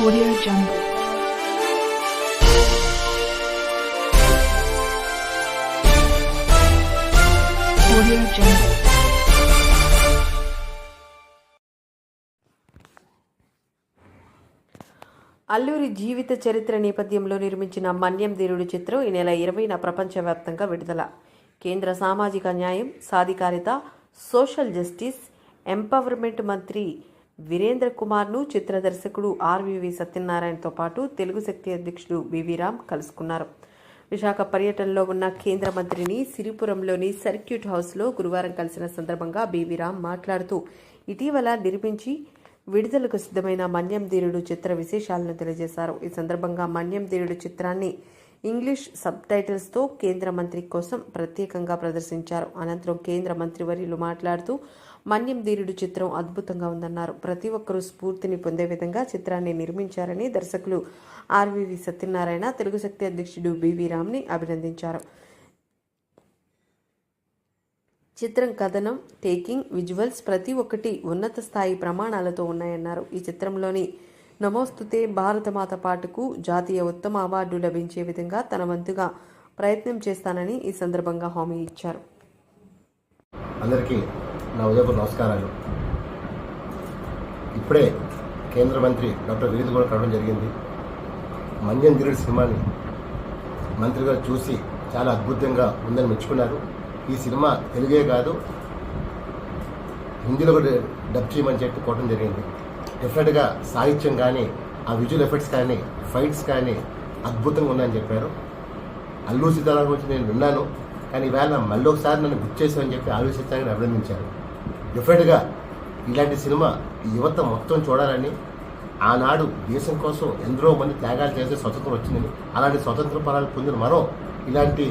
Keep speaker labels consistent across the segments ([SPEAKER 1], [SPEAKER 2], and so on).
[SPEAKER 1] Audio Jungle. Audio Jungle.
[SPEAKER 2] Alluri జీవిత చరిత్ర నేపథ్యంలో నిర్మించిన మన్యం ధీరుడు చిత్రం ఈ నెల 20న ప్రపంచవ్యాప్తంగా విడుదల. కేంద్ర సామాజిక న్యాయం, సాధికారిత, సోషల్ జస్టిస్, ఎంపవర్మెంట్ మంత్రి వీరేంద్ర కుమార్ను చిత్ర దర్శకుడు ఆర్వీవి సత్యనారాయణతో పాటు తెలుగు శక్తి అధ్యక్షుడు బివి రామ్ కలుసుకున్నారు. విశాఖ పర్యటనలో ఉన్న కేంద్ర మంత్రిని సిరిపురంలోని సర్క్యూట్ హౌస్లో గురువారం కలిసిన సందర్భంగా బివి రామ్ మాట్లాడుతూ ఇటీవల నిర్మించి విడుదలకు సిద్ధమైన మన్యం ధీరుడు చిత్ర విశేషాలను తెలియజేశారు. ఈ సందర్భంగా మన్యం ధీరుడు చిత్రాన్ని ఇంగ్లీష్ సబ్ టైటిల్స్తో కేంద్ర మంత్రి కోసం ప్రత్యేకంగా ప్రదర్శించారు. అనంతరం కేంద్ర మంత్రివర్యులు మాట్లాడుతూ మన్యం ధీరుడు చిత్రం అద్భుతంగా ఉందన్నారు. ప్రతి ఒక్కరూ స్ఫూర్తిని పొందే విధంగా చిత్రాన్ని నిర్మించారని దర్శకులు ఆర్వీవి సత్యనారాయణ, తెలుగు శక్తి అధ్యక్షుడు బివి రామ్ని అభినందించారు. చిత్రం కథనం, టేకింగ్, విజువల్స్ ప్రతి ఒక్కటి ఉన్నత స్థాయి ప్రమాణాలతో ఉన్నాయన్నారు. ఈ చిత్రంలోని నమోస్తుతే భారతమాత పాటకు జాతీయ ఉత్తమ అవార్డు లభించే విధంగా తన వంతుగా ప్రయత్నం చేస్తానని ఈ సందర్భంగా హామీ ఇచ్చారు.
[SPEAKER 3] అందరికీ నా ఉదయపు నమస్కారాలు. ఇప్పుడే కేంద్ర మంత్రి డాక్టర్ వీరేంద్ర కుమార్ కలవడం జరిగింది. మన్యం ధీరుడు సినిమాని మంత్రి గారు చూసి చాలా అద్భుతంగా ఉందని మెచ్చుకున్నారు. ఈ సినిమా తెలుగే కాదు, హిందీలో కూడా డబ్ చేయమని చెప్పి కోవడం జరిగింది. డెఫినెట్గా సాహిత్యం కానీ, ఆ విజువల్ ఎఫెక్ట్స్ కానీ, ఫైట్స్ కానీ అద్భుతంగా ఉన్నాయని చెప్పారు. అల్లూరి సీతారామన్ గురించి నేను విన్నాను, కానీ ఈవేళ మళ్ళీ ఒకసారి నన్ను గుర్తు చేసామని చెప్పి ఆలోచించాలని అభినందించారు. డెఫినెట్గా ఇలాంటి సినిమా యువత మొత్తం చూడాలని, ఆనాడు దేశం కోసం ఎందరో మంది త్యాగాలు చేసే స్వతంత్రం వచ్చిందని, అలాంటి స్వతంత్ర ఫలాలు పొందిన మనం ఇలాంటి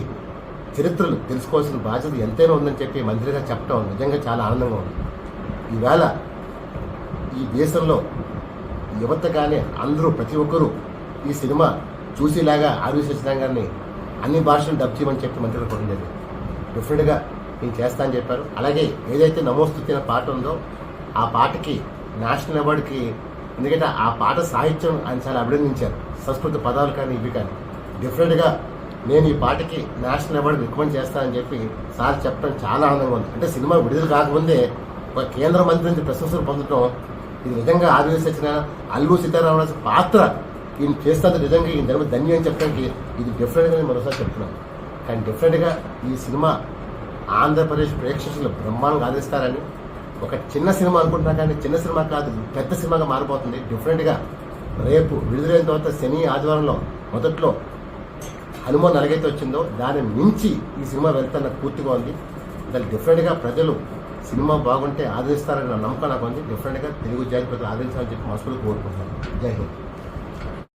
[SPEAKER 3] చరిత్రలు తెలుసుకోవాల్సిన బాధ్యత ఎంతైనా ఉందని చెప్పి మంత్రిగా చెప్పడం నిజంగా చాలా ఆనందంగా ఉంది. ఈవేళ ఈ దేశంలో యువత కానీ అందరూ ప్రతి ఒక్కరూ ఈ సినిమా చూసేలాగా ఆర్వీ సత్యనారాయణ గారిని అన్ని భాషలు డబ్ చేయమని చెప్పి మంత్రిగా కోరడం జరిగింది. డెఫినెట్గా నేను చేస్తా అని చెప్పారు. అలాగే ఏదైతే నమోస్తుతే అనే పాట ఉందో ఆ పాటకి నేషనల్ అవార్డుకి, ఎందుకంటే ఆ పాట సాహిత్యం ఆయన చాలా అభినందించారు, సంస్కృత పదాలు కానీ ఇవి కానీ. డెఫినెట్గా నేను ఈ పాటకి నేషనల్ అవార్డు రికమెండ్ చేస్తానని చెప్పి సార్ చెప్పడం చాలా ఆనందంగా ఉంది. అంటే సినిమా విడుదల కాకముందే ఒక కేంద్ర మంత్రి నుంచి ప్రశంసలు పొందడం, ఇది నిజంగా ఆర్వీవి సత్యనారాయణ, అల్లూరి సీతారామరాజు పాత్ర ఈయన చేస్తే నిజంగా ఈయన ధర్మ ధన్యం అని చెప్పడానికి ఇది డెఫినెట్గా నేను మరోసారి చెప్తున్నాను. కానీ డెఫినెట్గా ఈ సినిమా ఆంధ్రప్రదేశ్ ప్రేక్షకులు బ్రహ్మాండంగా ఆదరిస్తారని, ఒక చిన్న సినిమా అనుకుంటున్నా కానీ చిన్న సినిమా కాదు, పెద్ద సినిమాగా మారిపోతుంది. డెఫినెట్గా రేపు విడుదలైన తర్వాత శని ఆదివారంలో మొదట్లో హనుమాన్ ఎలాగైతే వచ్చిందో దాన్ని మించి ఈ సినిమా వెళ్తా నాకు పూర్తిగా ఉంది. దాన్ని డెఫినెట్గా ప్రజలు సినిమా బాగుంటే ఆదరిస్తారని నా నమ్మకం నాకు ఉంది. డెఫినెట్గా తెలుగు జాతి ప్రజలు ఆదరించాలని చెప్పి మనసులో కోరుకుంటున్నాను. జై హింద్.